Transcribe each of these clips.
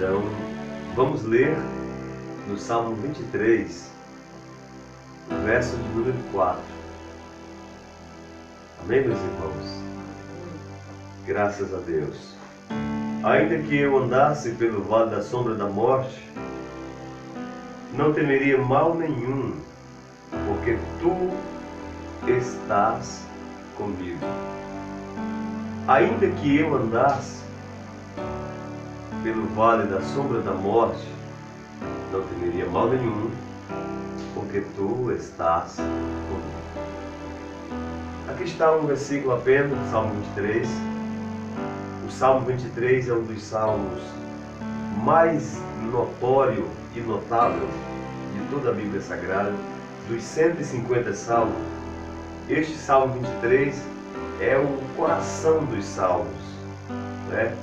Então, vamos ler no Salmo 23, verso de número 4. Amém, meus irmãos? Graças a Deus. Ainda que eu andasse pelo vale da sombra da morte, não temeria mal nenhum, porque tu estás comigo. Ainda que eu andasse pelo vale da sombra da morte, não temeria mal nenhum, porque tu estás comigo. Aqui está um versículo apenas, Salmo 23. O Salmo 23 é um dos salmos mais notório e notável de toda a Bíblia Sagrada. Dos 150 salmos, este Salmo 23 é o coração dos salmos, né?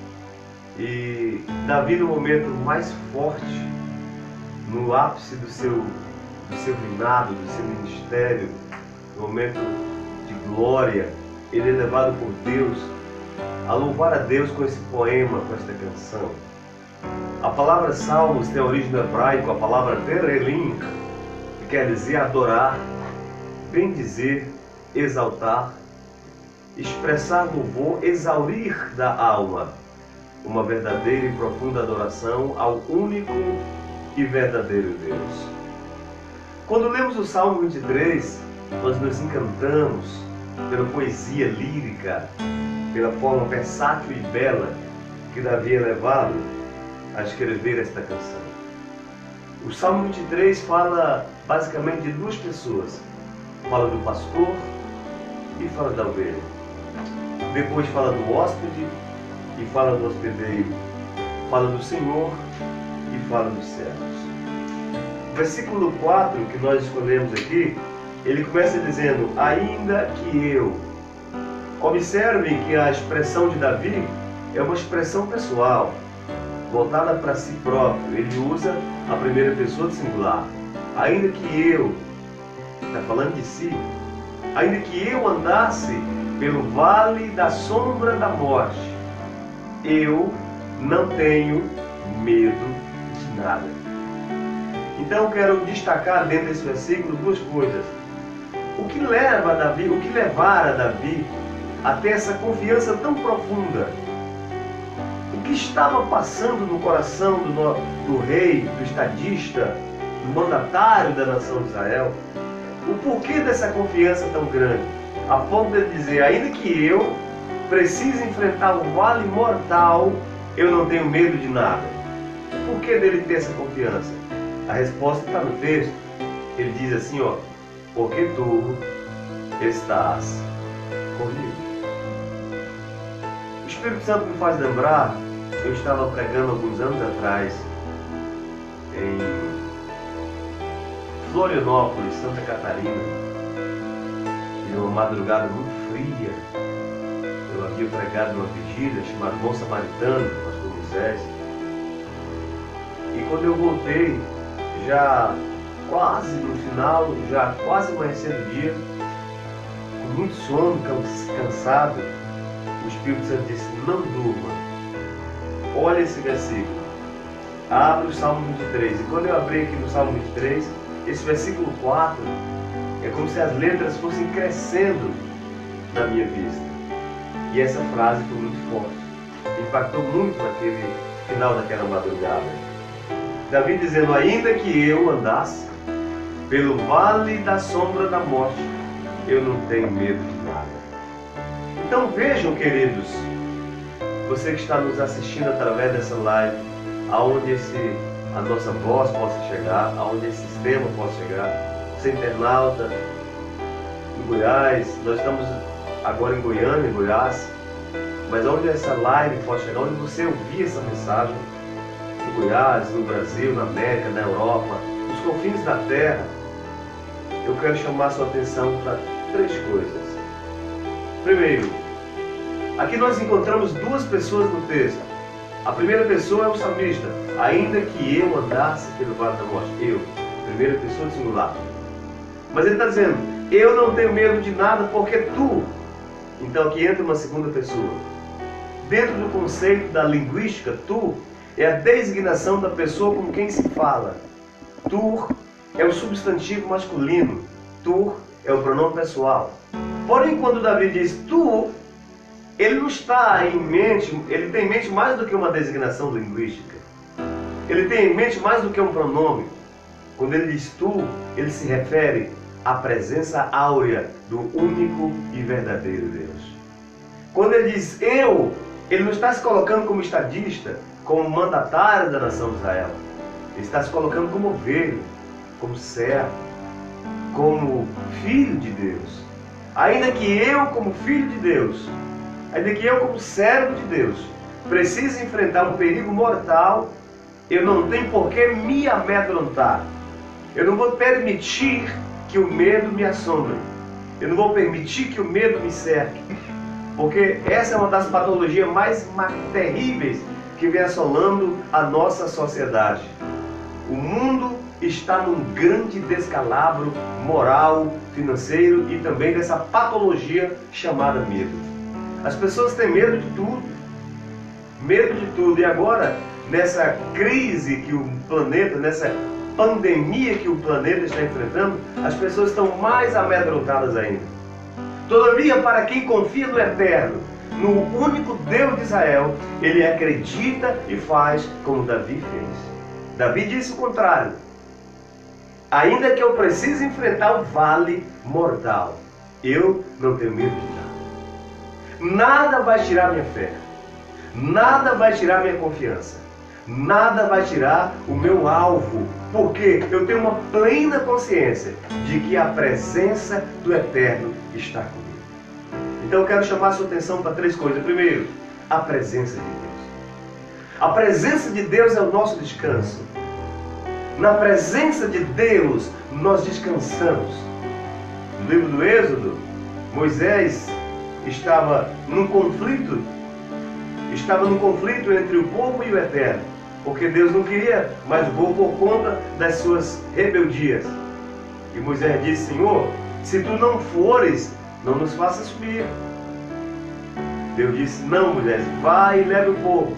E Davi, no momento mais forte, no ápice do seu reinado, do seu ministério, no momento de glória, ele é levado por Deus a louvar a Deus com esse poema, com esta canção. A palavra salmos tem origem no hebraico, a palavra terelim, que quer dizer adorar, bendizer, exaltar, expressar louvor, exaurir da alma, uma verdadeira e profunda adoração ao único e verdadeiro Deus. Quando lemos o Salmo 23, nós nos encantamos pela poesia lírica, pela forma versátil e bela que Davi é levado a escrever esta canção. O Salmo 23 fala basicamente de duas pessoas. Fala do pastor e fala da ovelha. Depois fala do hóspede e fala do hospedeiro. Fala do Senhor e fala dos servos. O versículo 4 que nós escolhemos aqui, ele começa dizendo: ainda que eu. Observe que a expressão de Davi é uma expressão pessoal, voltada para si próprio. Ele usa a primeira pessoa do singular. Ainda que eu, está falando de si, ainda que eu andasse pelo vale da sombra da morte, eu não tenho medo de nada. Então eu quero destacar dentro desse versículo duas coisas. O que levara Davi a ter essa confiança tão profunda? O que estava passando no coração do rei, do estadista, do mandatário da nação de Israel? O porquê dessa confiança tão grande? A ponto de dizer: ainda que eu precise enfrentar um vale mortal, eu não tenho medo de nada. O porquê dele ter essa confiança? A resposta está no texto. Ele diz assim, ó: porque tu estás comigo. O Espírito Santo me faz lembrar, eu estava pregando alguns anos atrás em Florianópolis, Santa Catarina, e numa madrugada muito fria. Eu havia pregado numa vigília chamada Bom Samaritano, pastor Moisés. E quando eu voltei, já quase no final, já quase amanhecendo o dia, com muito sono, cansado, o Espírito Santo disse: não durma. Olha esse versículo. Abre o Salmo 23. E quando eu abri aqui no Salmo 23, esse versículo 4 é como se as letras fossem crescendo na minha vista. E essa frase foi muito forte. Impactou muito naquele final daquela madrugada. Davi dizendo: ainda que eu andasse pelo vale da sombra da morte, eu não tenho medo de nada. Então vejam, queridos, você que está nos assistindo através dessa live, aonde a nossa voz possa chegar, aonde esse sistema possa chegar, você internauta em Goiás, nós estamos agora em Goiânia, em Goiás, mas aonde essa live pode chegar, onde você ouvir essa mensagem, no Goiás, no Brasil, na América, na Europa, nos confins da terra, eu quero chamar a sua atenção para três coisas. Primeiro, aqui nós encontramos duas pessoas no texto. A primeira pessoa é o salmista: ainda que eu andasse pelo vale da morte. Eu, primeira pessoa do singular. Mas ele está dizendo: eu não tenho medo de nada porque tu. Então aqui entra uma segunda pessoa. Dentro do conceito da linguística, tu é a designação da pessoa com quem se fala. Tur é o substantivo masculino. Tur é o pronome pessoal. Porém, quando Davi diz tu, ele não está em mente, ele tem em mente mais do que uma designação linguística. Ele tem em mente mais do que um pronome. Quando ele diz tu, ele se refere à presença áurea do único e verdadeiro Deus. Quando ele diz eu, ele não está se colocando como estadista, como mandatário da nação de Israel. Ele está se colocando como ovelha, como servo, como filho de Deus. Ainda que eu, como filho de Deus, ainda que eu, como servo de Deus, precise enfrentar um perigo mortal, eu não tenho por que me amedrontar. Eu não vou permitir que o medo me assombre. Eu não vou permitir que o medo me cerque. Porque essa é uma das patologias mais terríveis que vem assolando a nossa sociedade. O mundo está num grande descalabro moral, financeiro e também dessa patologia chamada medo. As pessoas têm medo de tudo. Medo de tudo. E agora, nessa crise que o planeta, nessa pandemia que o planeta está enfrentando, as pessoas estão mais amedrontadas ainda. Todavia, para quem confia no Eterno, no único Deus de Israel, ele acredita e faz como Davi fez. Davi disse o contrário. Ainda que eu precise enfrentar o vale mortal, eu não tenho medo de nada. Nada vai tirar minha fé. Nada vai tirar minha confiança. Nada vai tirar o meu alvo. Porque eu tenho uma plena consciência de que a presença do Eterno está comigo. Então eu quero chamar a sua atenção para 3 coisas. Primeiro, a presença de Deus. A presença de Deus é o nosso descanso. Na presença de Deus nós descansamos. No livro do Êxodo, Moisés estava num conflito entre o povo e o Eterno, porque Deus não queria mais o povo por conta das suas rebeldias. E Moisés disse: Senhor, se tu não fores, não nos faça subir. Deus disse: não, Moisés, vai e leve o povo.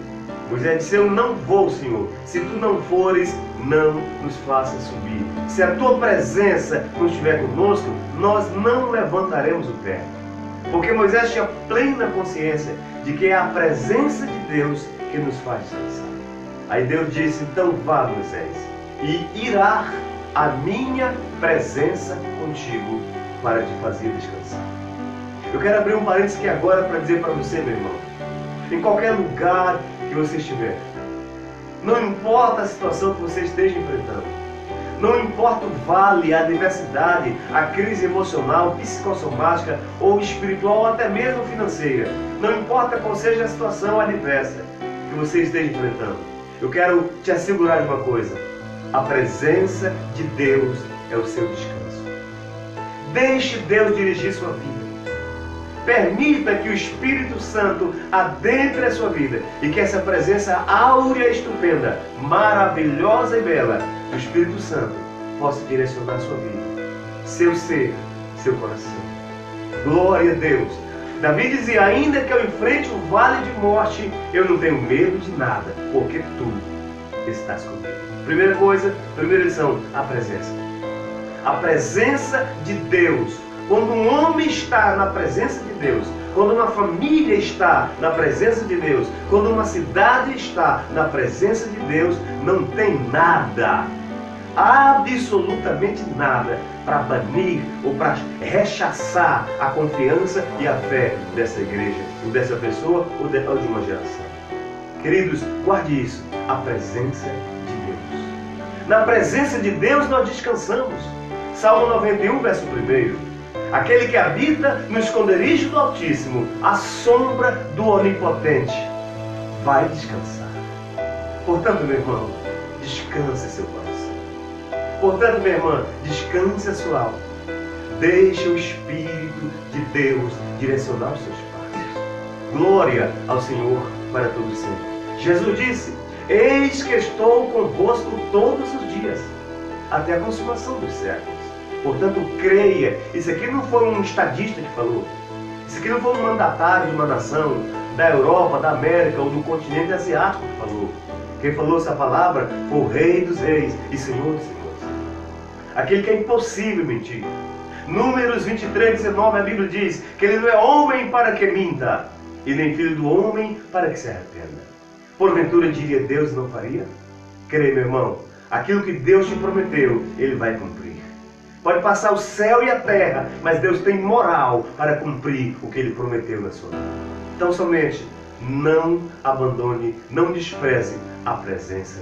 Moisés disse: eu não vou, Senhor. Se tu não fores, não nos faça subir. Se a tua presença não estiver conosco, nós não levantaremos o pé. Porque Moisés tinha plena consciência de que é a presença de Deus que nos faz descansar. Aí Deus disse: então vá, Moisés, e irá a minha presença contigo para te fazer descansar. Eu quero abrir um parênteses aqui agora para dizer para você, meu irmão, em qualquer lugar que você estiver, não importa a situação que você esteja enfrentando, não importa o vale, a adversidade, a crise emocional, psicossomática ou espiritual ou até mesmo financeira, não importa qual seja a situação adversa que você esteja enfrentando, eu quero te assegurar de uma coisa: a presença de Deus é o seu descanso. Deixe Deus dirigir sua vida. Permita que o Espírito Santo adentre a sua vida e que essa presença áurea, estupenda, maravilhosa e bela do Espírito Santo possa direcionar a sua vida, seu ser, seu coração. Glória a Deus. Davi dizia: ainda que eu enfrente o vale de morte, eu não tenho medo de nada, porque tu estás comigo. Primeira coisa, primeira lição, a presença. A presença de Deus. Quando um homem está na presença de Deus, quando uma família está na presença de Deus, quando uma cidade está na presença de Deus, não tem nada, absolutamente nada, para banir ou para rechaçar a confiança e a fé dessa igreja, ou dessa pessoa, ou de uma geração. Queridos, guarde isso, a presença de Deus. Na presença de Deus nós descansamos. Salmo 91, verso 1. Aquele que habita no esconderijo do Altíssimo, à sombra do Onipotente, vai descansar. Portanto, meu irmão, descanse seu coração. Portanto, minha irmã, descanse a sua alma. Deixe o Espírito de Deus direcionar os seus passos. Glória ao Senhor para todos sempre. Jesus disse: eis que estou convosco todos os dias, até a consumação dos séculos. Portanto, creia. Isso aqui não foi um estadista que falou. Isso aqui não foi um mandatário de uma nação, da Europa, da América ou do continente asiático que falou. Quem falou essa palavra foi o Rei dos Reis e Senhor dos Senhores. Aquele que é impossível mentir. Números 23, 19, a Bíblia diz que ele não é homem para que minta, e nem filho do homem para que se arrependa. Porventura diria Deus não faria? Creia, meu irmão, aquilo que Deus te prometeu, Ele vai cumprir. Pode passar o céu e a terra, mas Deus tem moral para cumprir o que Ele prometeu na sua vida. Então somente não abandone, não despreze a presença